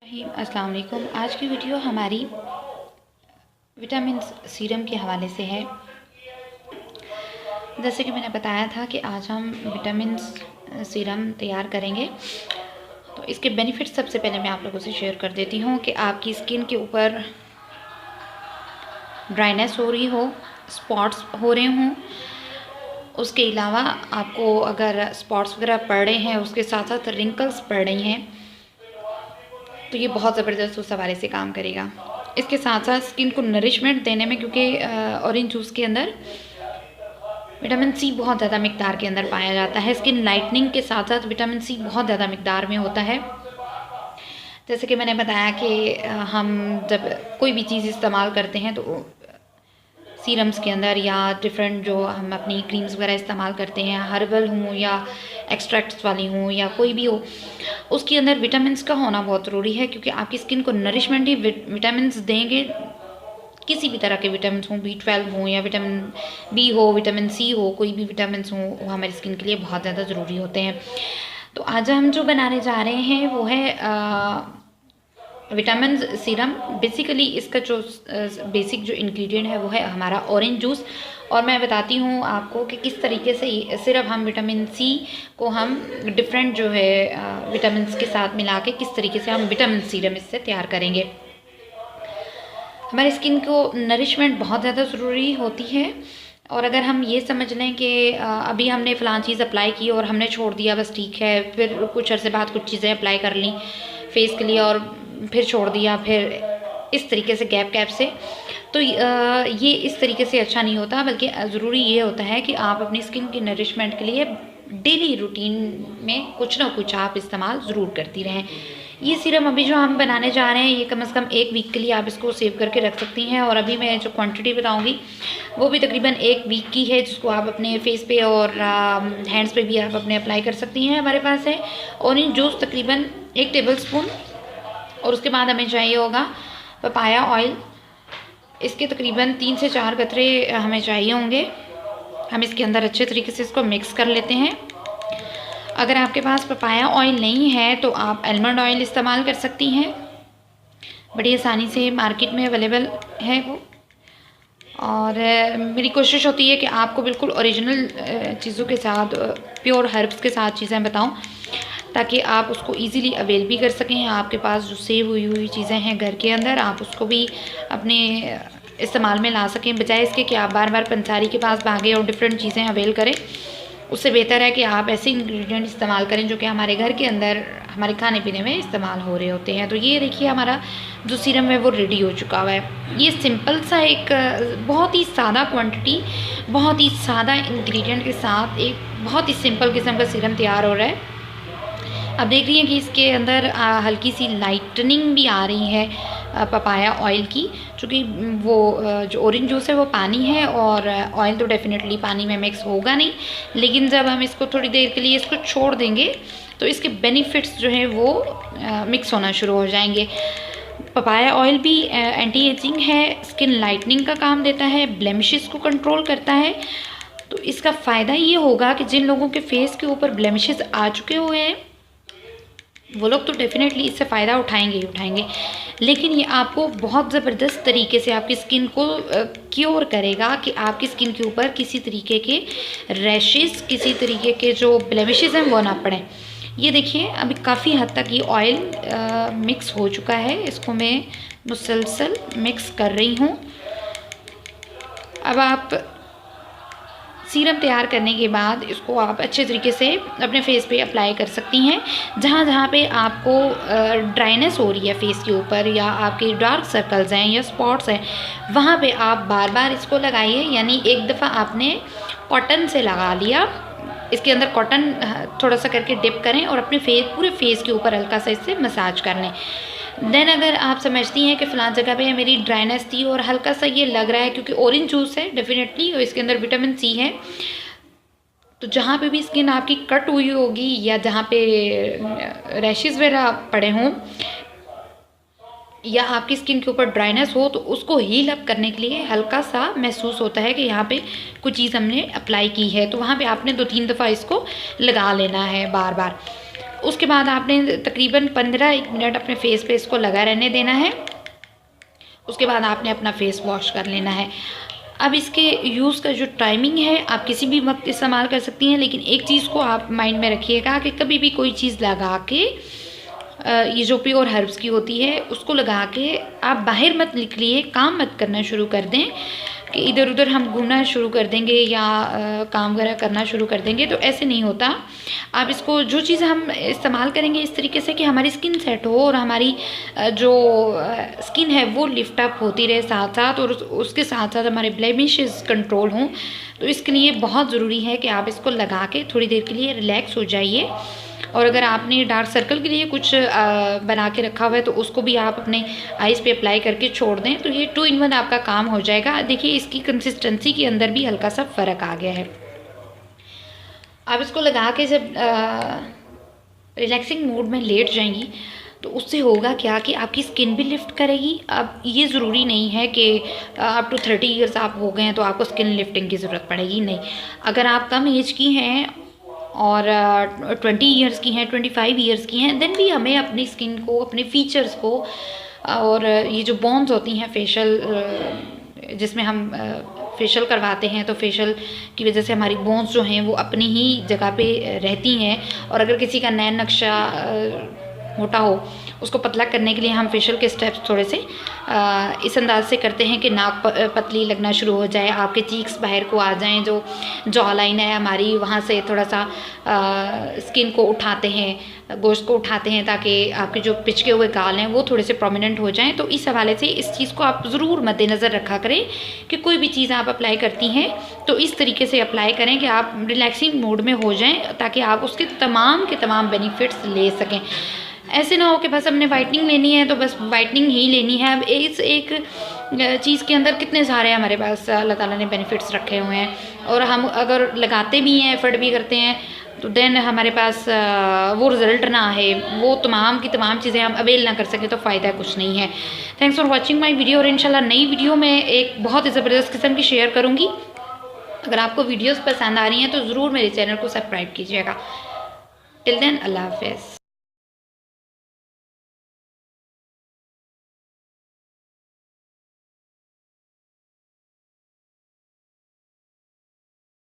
अस्सलाम वालेकुम। आज की वीडियो हमारी विटामिन सीरम के हवाले से है। जैसे कि मैंने बताया था कि आज हम विटामिन सीरम तैयार करेंगे, तो इसके बेनिफिट्स सबसे पहले मैं आप लोगों से शेयर कर देती हूँ कि आपकी स्किन के ऊपर ड्राइनेस हो रही हो, स्पॉट्स हो रहे हों, उसके अलावा आपको अगर स्पॉट्स वगैरह पड़ रहे हैं, उसके साथ साथ रिंकल्स पड़ रही हैं, तो ये बहुत ज़बरदस्त उस हवाले से काम करेगा। इसके साथ साथ स्किन को नरिशमेंट देने में, क्योंकि ऑरेंज जूस के अंदर विटामिन सी बहुत ज़्यादा मिकदार के अंदर पाया जाता है। स्किन लाइटनिंग के साथ साथ विटामिन सी बहुत ज़्यादा मिकदार में होता है। जैसे कि मैंने बताया कि हम जब कोई भी चीज़ इस्तेमाल करते हैं तो सीरम्स के अंदर या डिफरेंट जो हम अपनी क्रीम्स वगैरह इस्तेमाल करते हैं, हर्बल हों या एक्सट्रैक्ट्स वाली हों या कोई भी हो, उसके अंदर विटामिन्स का होना बहुत ज़रूरी है, क्योंकि आपकी स्किन को नरिशमेंट ही विटामिन्स देंगे। किसी भी तरह के विटामिन्स हों, B12 हो या विटामिन बी हो, विटामिन सी हो, कोई भी विटामिन्स हों, वो हमारी स्किन के लिए बहुत ज़्यादा ज़रूरी होते हैं। तो आज हम जो बनाने जा रहे हैं वो है विटामिन सीरम। बेसिकली इसका जो बेसिक जो इंग्रेडिएंट है वो है हमारा ऑरेंज जूस, और मैं बताती हूँ आपको कि किस तरीके से सिर्फ हम विटामिन सी को हम डिफरेंट जो है विटामिन्स के साथ मिला के किस तरीके से हम विटामिन सीरम इससे तैयार करेंगे। हमारी स्किन को नरिशमेंट बहुत ज़्यादा ज़रूरी होती है, और अगर हम ये समझ लें कि अभी हमने फ़लाँ चीज़ अप्लाई की और हमने छोड़ दिया, बस ठीक है, फिर कुछ अरसे बाद कुछ चीज़ें अप्लाई कर ली फेस के लिए और फिर छोड़ दिया, फिर इस तरीके से गैप से, तो ये इस तरीके से अच्छा नहीं होता। बल्कि ज़रूरी ये होता है कि आप अपनी स्किन की नरिशमेंट के लिए डेली रूटीन में कुछ ना कुछ आप इस्तेमाल ज़रूर करती रहें। ये सीरम अभी जो हम बनाने जा रहे हैं, ये कम से कम 1 वीक के लिए आप इसको सेव करके रख सकती हैं, और अभी मैं जो क्वांटिटी बताऊंगी वो भी तकरीबन 1 वीक की है, जिसको आप अपने फेस पे और हैंड्स पे भी आप अपने अप्लाई कर सकती हैं। हमारे पास है ऑरेंज जूस तकरीबन 1 टेबलस्पून, और उसके बाद हमें चाहिए होगा पपाया ऑयल। इसके तकरीबन 3 से 4 कतरे हमें चाहिए होंगे। हम इसके अंदर अच्छे तरीके से इसको मिक्स कर लेते हैं। अगर आपके पास पपाया ऑयल नहीं है तो आप आलमंड ऑयल इस्तेमाल कर सकती हैं, बड़ी आसानी से मार्केट में अवेलेबल है वो। और मेरी कोशिश होती है कि आपको बिल्कुल ओरिजिनल चीज़ों के साथ, प्योर हर्ब्स के साथ चीज़ें बताऊं, ताकि आप उसको इजीली अवेल भी कर सकें। आपके पास जो सेव हुई चीज़ें हैं घर के अंदर, आप उसको भी अपने इस्तेमाल में ला सकें, बजाय इसके कि आप बार बार पंसारी के पास भागें और डिफरेंट चीज़ें अवेल करें। उससे बेहतर है कि आप ऐसे इंग्रेडिएंट इस्तेमाल करें जो कि हमारे घर के अंदर हमारे खाने पीने में इस्तेमाल हो रहे होते हैं। तो ये देखिए, हमारा जो सीरम है वो रेडी हो चुका हुआ है। ये सिंपल सा एक बहुत ही सादा क्वांटिटी, बहुत ही सादा इंग्रेडिएंट के साथ एक बहुत ही सिंपल किस्म का सीरम तैयार हो रहा है। अब देख रही हैं कि इसके अंदर हल्की सी लाइटनिंग भी आ रही है पपाया ऑयल की, चूँकि वो जो ऑरेंज जूस है वो पानी है, और ऑयल तो डेफिनेटली पानी में मिक्स होगा नहीं, लेकिन जब हम इसको थोड़ी देर के लिए इसको छोड़ देंगे तो इसके बेनिफिट्स जो हैं वो मिक्स होना शुरू हो जाएंगे। पपाया ऑयल भी एंटी एजिंग है, स्किन लाइटनिंग का काम देता है, ब्लेमिशेस को कंट्रोल करता है। तो इसका फ़ायदा ये होगा कि जिन लोगों के फेस के ऊपर ब्लेमिशेस आ चुके हुए हैं वो लोग तो डेफिनेटली इससे फ़ायदा उठाएंगे ही उठाएंगे, लेकिन ये आपको बहुत ज़बरदस्त तरीके से आपकी स्किन को क्योर करेगा कि आपकी स्किन के ऊपर किसी तरीके के रैशेस, किसी तरीके के जो ब्लेमिशेस हैं वो ना पड़ें। ये देखिए, अभी काफ़ी हद तक ये ऑयल मिक्स हो चुका है, इसको मैं मुसलसल मिक्स कर रही हूँ। अब आप सीरम तैयार करने के बाद इसको आप अच्छे तरीके से अपने फेस पे अप्लाई कर सकती हैं। जहाँ जहाँ पे आपको ड्राइनेस हो रही है फेस के ऊपर, या आपके डार्क सर्कल्स हैं या स्पॉट्स हैं, वहाँ पे आप बार बार इसको लगाइए। यानी एक दफ़ा आपने कॉटन से लगा लिया, इसके अंदर कॉटन थोड़ा सा करके डिप करें और अपने पूरे फेस के ऊपर हल्का सा इससे मसाज कर लें। देन अगर आप समझती हैं कि फ़लाँ जगह पे मेरी ड्राइनेस थी और हल्का सा ये लग रहा है, क्योंकि ऑरेंज जूस है डेफिनेटली और इसके अंदर विटामिन सी है, तो जहाँ पे भी स्किन आपकी कट हुई होगी या जहाँ पे रैशेस वगैरह पड़े हों या आपकी स्किन के ऊपर ड्राइनेस हो, तो उसको हील अप करने के लिए हल्का सा महसूस होता है कि यहाँ पे कुछ चीज़ हमने अप्लाई की है, तो वहाँ पे आपने 2-3 दफ़ा इसको लगा लेना है बार बार। उसके बाद आपने तकरीबन 15-1 मिनट अपने फेस पे इसको लगा रहने देना है। उसके बाद आपने अपना फेस वॉश कर लेना है। अब इसके यूज़ का जो टाइमिंग है आप किसी भी वक्त इस्तेमाल कर सकती हैं, लेकिन एक चीज़ को आप माइंड में रखिएगा कि कभी भी कोई चीज़ लगा के ये जो प्योर हर्ब्स की होती है उसको लगा के आप बाहर मत निकलिए, काम मत करना शुरू कर दें कि इधर उधर हम घूमना शुरू कर देंगे या काम वगैरह करना शुरू कर देंगे, तो ऐसे नहीं होता। आप इसको जो चीज़ हम इस्तेमाल करेंगे इस तरीके से कि हमारी स्किन सेट हो और हमारी जो स्किन है वो लिफ्ट अप होती रहे साथ साथ, और उसके साथ साथ हमारे ब्लेमिशेस कंट्रोल हों। तो इसके लिए बहुत ज़रूरी है कि आप इसको लगा के थोड़ी देर के लिए रिलैक्स हो जाइए। और अगर आपने डार्क सर्कल के लिए कुछ बना के रखा हुआ है तो उसको भी आप अपने आइज़ पे अप्लाई करके छोड़ दें, तो ये 2 in 1 आपका काम हो जाएगा। देखिए इसकी कंसिस्टेंसी के अंदर भी हल्का सा फ़र्क आ गया है। आप इसको लगा के जब रिलैक्सिंग मोड में लेट जाएंगी तो उससे होगा क्या कि आपकी स्किन भी लिफ्ट करेगी। अब ये ज़रूरी नहीं है कि अप टू 30 ईयर्स आप हो गए हैं तो आपको स्किन लिफ्टिंग की ज़रूरत पड़ेगी, नहीं। अगर आप कम एज की हैं और 20 ईयर्स की हैं, 25 ईयर्स की हैं, देन भी हमें अपनी स्किन को, अपने फीचर्स को और ये जो बोन्स होती हैं फेशियल, जिसमें हम फेशियल करवाते हैं, तो फेशियल की वजह से हमारी बोन्स जो हैं वो अपनी ही जगह पे रहती हैं। और अगर किसी का नैन नक्शा मोटा हो उसको पतला करने के लिए हम फेशियल के स्टेप्स थोड़े से इस अंदाज से करते हैं कि नाक पतली लगना शुरू हो जाए, आपके चीक्स बाहर को आ जाएं, जो जॉ लाइन है हमारी वहाँ से थोड़ा सा स्किन को उठाते हैं, गोश्त को उठाते हैं, ताकि आपके जो पिचके हुए गाल हैं वो थोड़े से प्रोमिनेंट हो जाएं। तो इस हवाले से इस चीज़ को आप ज़रूर मद्देनज़र रखा करें कि कोई भी चीज़ आप अप्लाई करती हैं तो इस तरीके से अप्लाई करें कि आप रिलैक्सिंग मोड में हो जाएँ, ताकि आप उसके तमाम के तमाम बेनिफिट्स ले सकें। ऐसे ना हो कि बस हमने वाइटनिंग लेनी है तो बस वाइटनिंग ही लेनी है। अब इस एक चीज़ के अंदर कितने सारे हमारे पास अल्लाह ताला ने बेनिफिट्स रखे हुए हैं, और हम अगर लगाते भी हैं, एफर्ट भी करते हैं, तो देन हमारे पास वो रिज़ल्ट ना आए, वो तमाम की तमाम चीज़ें हम अवेल ना कर सकें, तो फ़ायदा कुछ नहीं है। Thanks for watching my video, और इंशाल्लाह नई वीडियो में एक बहुत ही ज़बरदस्त किस्म की शेयर करूँगी। अगर आपको वीडियोज़ पसंद आ रही हैं तो ज़रूर मेरे चैनल को सब्सक्राइब कीजिएगा। टिल देन अल्लाह हाफ़िज़।